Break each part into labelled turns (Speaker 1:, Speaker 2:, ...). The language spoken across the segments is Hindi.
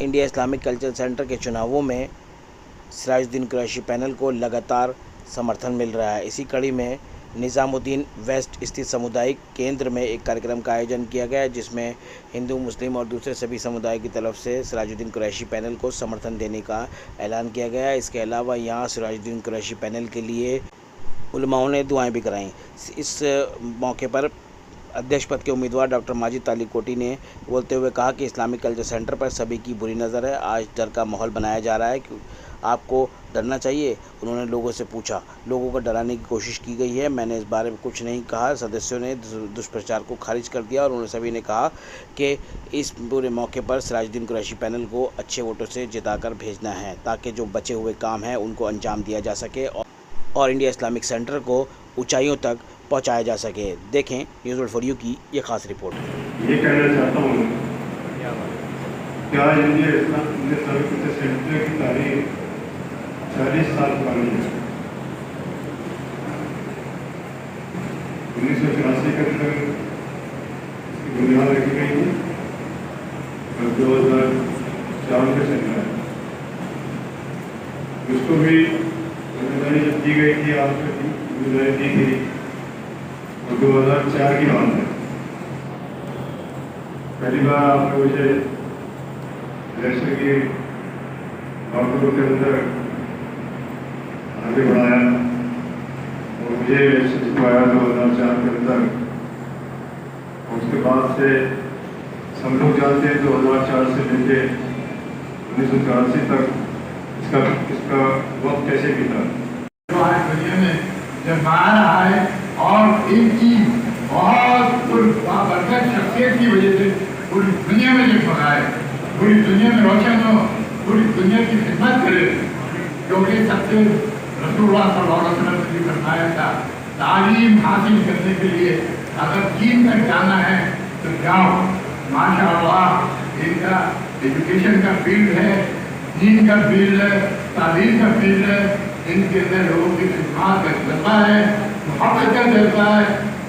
Speaker 1: इंडिया इस्लामिक कल्चर सेंटर के चुनावों में सिराजुद्दीन कुरैशी पैनल को लगातार समर्थन मिल रहा है। इसी कड़ी में निज़ामुद्दीन वेस्ट स्थित सामुदायिक केंद्र में एक कार्यक्रम का आयोजन किया गया, जिसमें हिंदू, मुस्लिम और दूसरे सभी समुदाय की तरफ से सिराजुद्दीन कुरैशी पैनल को समर्थन देने का ऐलान किया गया। इसके अलावा यहाँ सिराजुद्दीन कुरैशी पैनल के लिए उलमाओं ने दुआएं भी कराईं। इस मौके पर अध्यक्ष पद के उम्मीदवार डॉक्टर माजिद तालिकोटी ने बोलते हुए कहा कि इस्लामिक कल्चर सेंटर पर सभी की बुरी नज़र है। आज डर का माहौल बनाया जा रहा है कि आपको डरना चाहिए। उन्होंने लोगों से पूछा, लोगों को डराने की कोशिश की गई है। मैंने इस बारे में कुछ नहीं कहा। सदस्यों ने दुष्प्रचार को खारिज कर दिया और उन्होंने सभी ने कहा कि इस पूरे मौके पर सिराजुद्दीन कुरैशी पैनल को अच्छे वोटों से जिताकर भेजना है, ताकि जो बचे हुए काम हैं उनको अंजाम दिया जा सके और इंडिया इस्लामिक सेंटर को ऊंचाइयों तक पहुंचाया जा सके। देखें न्यूज़ वर्ल्ड फॉर यू की ये खास रिपोर्ट।
Speaker 2: ये कहना चाहता हूँ क्या इंडिया इस्लामिक कल्चर सेंटर की तारीख 40 साल पुरानी है। 1984 के अंदर इसकी बुनियाद रखी गई थी और 2004 में चल रहा है। उसको भी जिम्मेदारी जब दी गई थी, आपको जिम्मेदारी दी थी और 2004 की बात है। पहली बार आपने मुझे इलेक्शन की बातों के अंदर आगे बढ़ाया और मुझे इलेक्शन जितवाया 2004 के अंदर। उसके बाद से सब लोग जानते हैं 2004 से लेके 1984 तक इसका वक्त कैसे बीता।
Speaker 3: दुनिया में जब बाहर आए और इनकी बहुत बरकत शख्सियत की वजह से पूरी दुनिया में जगमगाए, पूरी दुनिया में रोशन हो, पूरी दुनिया की खिदमत करे, क्योंकि सबसे रसूलुल्लाह सल्लल्लाहु अलैहि वसल्लम ने फरमाया था, तालीम हासिल करने के लिए अगर चीन तक जाना है तो जाओ। माशाअल्लाह इनका एजुकेशन का फील्ड है, दीन का फील्ड है, तालीम का फील्ड है। इनके अंदर लोगों की खिदमत का जज्बा है, मोहब्बत का जज्बा है।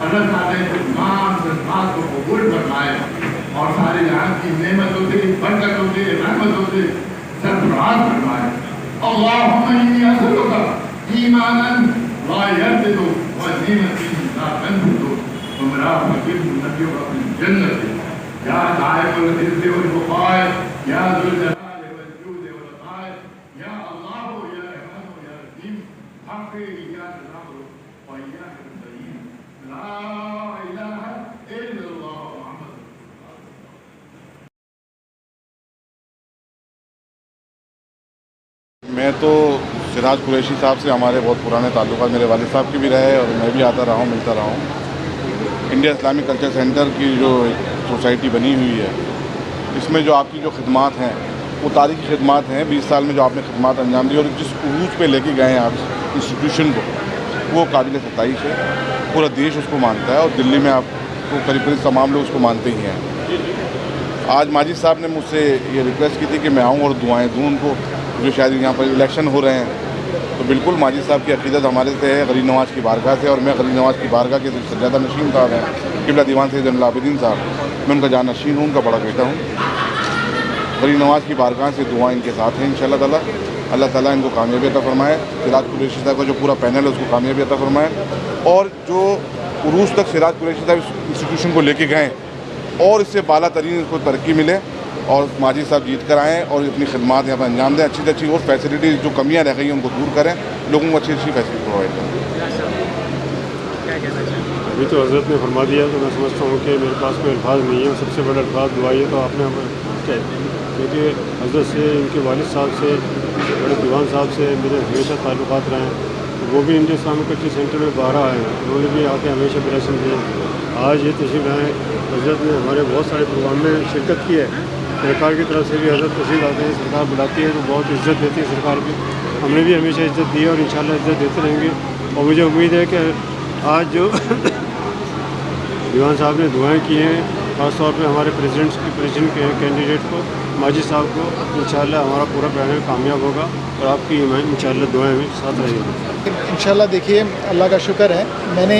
Speaker 3: अल्लाह ताला इस तमाम जज्बात को कबूल फरमाए और सारे यहाँ की नेमतों से, बरकतों से, रहमतों से सरफराज फरमाए। अल्लाहुम्मा इन्नी असअलुका ईमानन ला यरतदु व नीमतन ला तनफुदु व मराफतिन नबियुका फिल जन्नत या दाइमुल इज्ज़ि वल बुक़ाय या जुल जलाल वल जूद वल अताय या अल्लाह या रहमान या रहीम हक़ या नअबुदु व इय्याका नस्तईन ला इलाहा इल्लल्लाह मुहम्मद।
Speaker 4: मैं तो सिराज कुरैशी साहब से हमारे बहुत पुराने ताल्लुकात मेरे वालिद साहब की भी रहे और मैं भी आता रहा हूँ, मिलता रहा हूँ। इंडिया इस्लामिक कल्चर सेंटर की जो सोसाइटी बनी हुई है, इसमें जो आपकी जो खिदमात हैं वो तारीखी खिदमात हैं। 20 साल में जो आपने खिदमात अंजाम दी और जिस उरूज पे लेके गए हैं आप इंस्टीट्यूशन को, वो काबिल सताइश है। पूरा देश उसको मानता है और दिल्ली में आपको करीब तमाम लोग उसको मानते ही हैं। आज माजिद साहब ने मुझसे ये रिक्वेस्ट की थी कि मैं आऊँ और दुआएँ दूँ उनको, जो शायद यहाँ पर इलेक्शन हो रहे हैं। तो बिल्कुल माजिद साहब की अक़ीदत हमारे से है, गरीब नवाज़ की बारगाह से, और मैं गरीब नवाज़ की बारगाह के सज्जादा नशीन साहब हैं, क़िबला दीवान सैयद ज़ैनुल आबिदीन साहब, मैं उनका जान नशीन हूँ, उनका बड़ा बेटा हूँ। गरीब नवाज़ की बारगाह से दुआ इनके साथ हैं इंशाअल्लाह ताला। अल्लाह ताला इनको कामयाबी अता फरमाए। सिराज कुरैशी साहब का जो पूरा पैनल है उसको कामयाबी अता फरमाए और जो उरूज तक सिराज कुरैशी साहब इंस्टीट्यूशन को लेके गए और इससे बाला तरीन इसको तरक्की मिले और माजिद साहब जीत कर आएँ और अपनी खिदमात यहाँ पर अंजाम दें। अच्छी से अच्छी और फैसिलिटी जो कमियाँ रह गई हैं उनको दूर करें, लोगों को अच्छी अच्छी फैसिलिटी प्रोवाइड करें।
Speaker 2: अभी तो हज़रत ने फरमा दिया, तो मैं समझता हूँ कि मेरे पास कोई अल्फाज नहीं है। सबसे बड़ा अल्फाज दुआई है, तो आपने कह दी, क्योंकि हज़रत से, इनके वालिद साहब से, बड़े दीवान साहब से मेरे हमेशा ताल्लुकात रहे हैं। तो वो भी इंडिया इस्लामिक कल्चर सेंटर में बाहर आए हैं, उन्होंने भी आके हमेशा प्रदर्शन दिए। आज ये तशरीफ़ लाए, हज़रत ने हमारे बहुत सारे प्रोग्राम में शिरकत की है। सरकार की तरफ से भी हज़रत तशरीफ़ लाते हैं, सरकार बुलाती है तो बहुत इज़्ज़त देती है सरकार की। हमने भी हमेशा इज़्ज़त दी है और इंशाअल्लाह इज़्ज़त देते रहेंगे। और मुझे उम्मीद है कि आज जो दीवान साहब ने दुआएं की हैं, ख़ास तौर पे हमारे प्रेसिडेंट के कैंडिडेट को, माजिद साहब को, इंशाअल्लाह हमारा पूरा पैनल कामयाब होगा और आपकी इंशाअल्लाह दुआएं भी साथ रहेंगी।
Speaker 5: इंशाअल्लाह देखिए, अल्लाह का शुक्र है, मैंने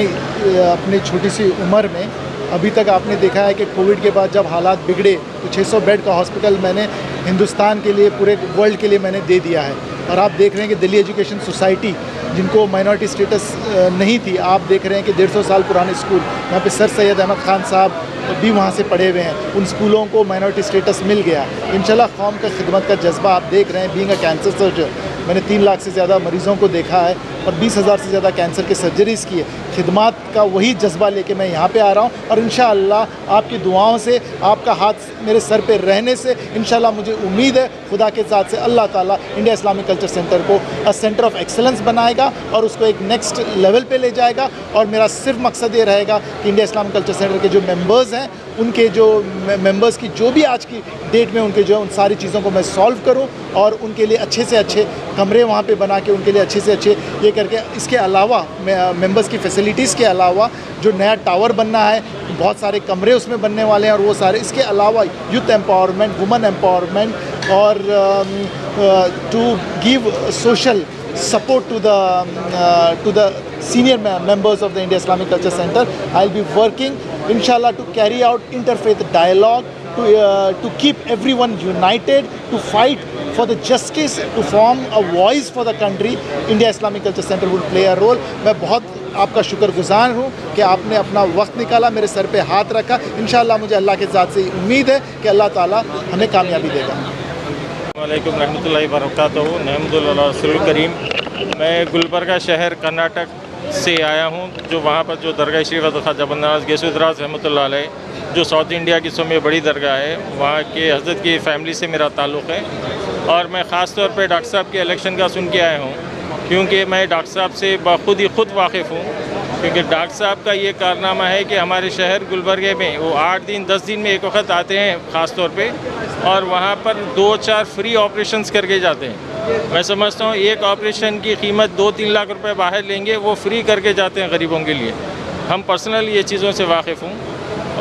Speaker 5: अपनी छोटी सी उम्र में अभी तक आपने देखा है कि कोविड के बाद जब हालात बिगड़े तो 600 बेड का हॉस्पिटल मैंने हिंदुस्तान के लिए, पूरे वर्ल्ड के लिए मैंने दे दिया है। और आप देख रहे हैं कि दिल्ली एजुकेशन सोसाइटी, जिनको माइनॉरिटी स्टेटस नहीं थी, आप देख रहे हैं कि 150 साल पुराने स्कूल, यहाँ पे सर सैयद अहमद ख़ान साहब भी वहाँ से पढ़े हुए हैं, उन स्कूलों को माइनॉरिटी स्टेटस मिल गया। इंशाल्लाह कौम का खिदमत का जज्बा आप देख रहे हैं। बीइंग अ कैंसर सर्जन, मैंने 3 लाख से ज़्यादा मरीज़ों को देखा है और 20,000 से ज़्यादा कैंसर के सर्जरीज़ की है। खिदमत का वही जज्बा लेके मैं यहाँ पे आ रहा हूँ और इंशाअल्लाह आपकी दुआओं से, आपका हाथ मेरे सर पे रहने से इंशाअल्लाह मुझे उम्मीद है खुदा के ज़ात से अल्लाह ताला इंडिया इस्लामिक कल्चर सेंटर को अ सेंटर ऑफ एक्सेलेंस बनाएगा और उसको एक नेक्स्ट लेवल पे ले जाएगा। और मेरा सिर्फ मकसद ये रहेगा कि इंडिया इस्लामिक कल्चर सेंटर के जो मेंबर्स हैं, उनके जो मेंबर्स की जो भी आज की डेट में उनके जो उन सारी चीज़ों को मैं सॉल्व करूं और उनके लिए अच्छे से अच्छे कमरे वहाँ पे बना के उनके लिए अच्छे से अच्छे ये करके, इसके अलावा मेंबर्स की फैसिलिटीज़ के अलावा जो नया टावर बनना है, बहुत सारे कमरे उसमें बनने वाले हैं और वो सारे, इसके अलावा यूथ एम्पावरमेंट, वुमेन एम्पावरमेंट और to give social support to the senior members of the India Islamic Culture Center. I'll be working inshallah to carry out interfaith dialogue, to keep everyone united, to fight for the justice, to form a voice for the country. India Islamic Culture Center will play a role. मैं बहुत आपका शुक्रगुजार हूँ कि आपने अपना वक्त निकाला, मेरे सर पे हाथ रखा। इंशाल्लाह मुझे अल्लाह के ज़ात से उम्मीद है कि अल्लाह ताला हमें कामयाबी देगा।
Speaker 6: वालेकुम रहमतुल्लाहि व बरकातहू। नहमदुल्लाह रसूल करीम। मैं गुलबर्गा शहर कर्नाटक से आया हूँ, जो वहाँ पर जो दरगाह शरीफ ख्वाजा बंदाराज गेसुद्राज रहमतुल्लाह अलैह, जो साउथ इंडिया की सबसे बड़ी दरगाह है, वहाँ के हज़रत की फ़ैमिली से मेरा ताल्लुक़ है। और मैं ख़ास तौर पे डॉक्टर साहब के इलेक्शन का सुन के आया हूँ, क्योंकि मैं डॉक्टर साहब से खुद वाकिफ़ हूँ। क्योंकि डॉक्टर साहब का ये कारनामा है कि हमारे शहर गुलबर्गे में वो 8 दिन 10 दिन में एक वक्त आते हैं ख़ास तौर पे, और वहाँ पर 2-4 फ्री ऑपरेशंस करके जाते हैं। मैं समझता हूँ एक ऑपरेशन की कीमत 2-3 लाख रुपए बाहर लेंगे, वो फ्री करके जाते हैं गरीबों के लिए। हम पर्सनल ये चीज़ों से वाकिफ़ हूँ।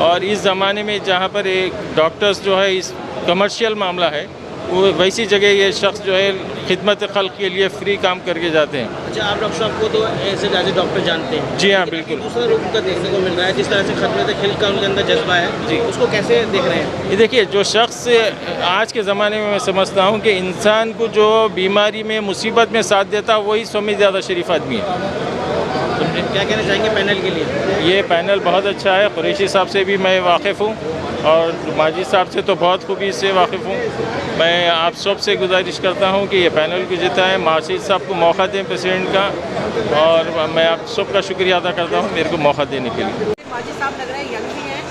Speaker 6: और इस ज़माने में जहाँ पर एक डॉक्टर्स जो है इस कमर्शियल मामला है, वो वैसी जगह ये शख्स जो है खिदमत खल्क के लिए फ्री काम करके जाते हैं।
Speaker 1: अच्छा, आप डॉक्टर साहब को तो ऐसे एज ए डॉक्टर जानते हैं?
Speaker 6: जी हाँ, बिल्कुल।
Speaker 1: दूसरा रूप उनका देखने को मिल रहा है, जिस तरह से खिदमत खल्क का उनके अंदर जज्बा है जी, उसको कैसे देख रहे हैं?
Speaker 6: ये देखिए, जो शख्स आज के ज़माने में मैं समझता हूँ कि इंसान को जो बीमारी में, मुसीबत में साथ देता, वही सौ में ज़्यादा शरीफ आदमी है।
Speaker 1: तो क्या कहना चाहेंगे पैनल के लिए?
Speaker 6: ये पैनल बहुत अच्छा है। कुरैशी साहब से भी मैं वाकिफ़ हूँ और माजिद साहब से तो बहुत खूबी से वाकिफ़ हूँ। मैं आप सब से गुजारिश करता हूँ कि ये पैनल को जिताएँ, माजिद साहब को मौका दें प्रेसिडेंट का, और मैं आप सब का शुक्रिया अदा करता हूँ मेरे को मौका देने के लिए।
Speaker 7: माजिद साहब लग रहे हैं यंग भी हैं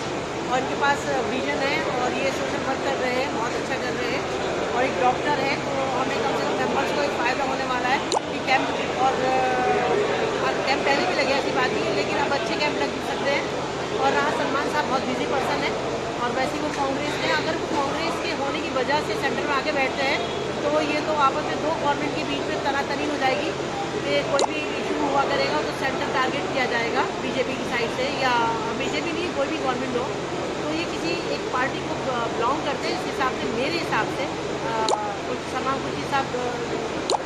Speaker 7: और इनके पास विजन है और ये सोशल वर्क कर रहे हैं, बहुत अच्छा कर रहे हैं और एक डॉक्टर है, तो हमें कम से कम मेम्बर्स को एक फ़ायदा होने वाला है कि कैंप पहले भी लगे, ऐसी बात नहीं है, लेकिन अब अच्छे कैंप लग सकते हैं। और रहा सलमान साहब बहुत बिजी पर्सन है और वैसे वो कांग्रेस में, अगर वो कांग्रेस के होने की वजह से सेंटर में आके बैठते हैं तो ये तो आपस में 2 गवर्नमेंट के बीच में तनातनी हो जाएगी। तो कोई भी इशू हुआ करेगा तो सेंटर टारगेट किया जाएगा बीजेपी की साइड से, या बीजेपी नहीं, कोई भी गवर्नमेंट हो। तो ये किसी एक पार्टी को बिलोंग करते हैं। इस हिसाब से, मेरे हिसाब से सलमान खुर्शीद साहब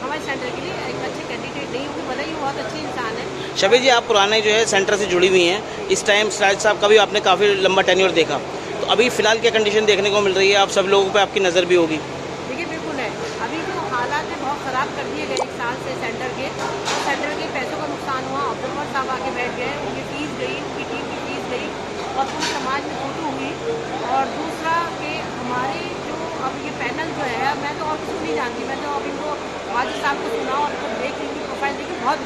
Speaker 7: हमारे सेंटर के लिए एक अच्छे कैंडिडेट नहीं होंगे, भले ही वो बहुत अच्छे इंसान है।
Speaker 1: शबीर जी, आप पुराने जो है सेंटर से जुड़ी हुई हैं, इस टाइम सिराज साहब का भी आपने काफ़ी लंबा टेन्योर देखा, तो अभी फ़िलहाल क्या कंडीशन देखने को मिल रही है? आप सब लोगों पे आपकी नज़र भी होगी।
Speaker 7: देखिए, बिल्कुल है, अभी जो हालात है बहुत ख़राब कर दिए गए 1 साल से सेंटर के, तो सेंटर के पैसों का नुकसान हुआ। ऑब्जर्वर साहब आके बैठ गए, उनकी फीस गई, उनकी टीम की फीस गई और पूरे समाज में फोटो हुई। और दूसरा कि हमारे जो अब ये पैनल जो है, मैं तो और किसी को नहीं जानती, मैं तो अब इनको माजिद साहब को सुना और खुद देख इनकी प्रोफाइल देखी, बहुत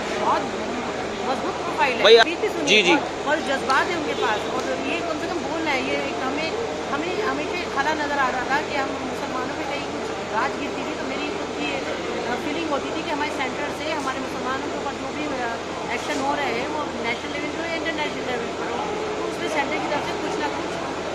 Speaker 7: मजबूत प्रोफाइल है, बीती सुनी
Speaker 1: जी जी,
Speaker 7: और जज्बात है उनके पास, और ये कम से कम बोल रहे हैं। ये एक हमें हमेशा खला नज़र आ रहा था कि हम मुसलमानों में कहीं कुछ राज गिरती थी, तो मेरी खुद की फीलिंग होती थी कि हमारे सेंटर से हमारे मुसलमानों के ऊपर जो भी एक्शन हो रहे हैं वो नेशनल लेवल पर या इंटरनेशनल लेवल पर हो, तो उसमें सेंटर की तरफ से कुछ ना कुछ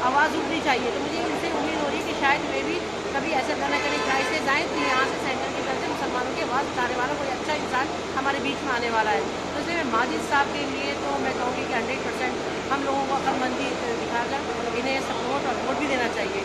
Speaker 7: आवाज़ उठनी चाहिए। तो मुझे इनसे उम्मीद हो रही है कि शायद वे भी कभी ऐसा करना करें, चाहे से जाएँ तो यहाँ से सेंटर की तरफ से मुसलमानों की आवाज़ उठाने वाला कोई अच्छा इंसान हमारे बीच में आने वाला है। तो इसलिए मैं माजिद साहब के लिए तो मैं कहूँगी कि 100% हम लोगों को अक्लमंदी दिखाकर इन्हें सपोर्ट और वोट भी देना चाहिए।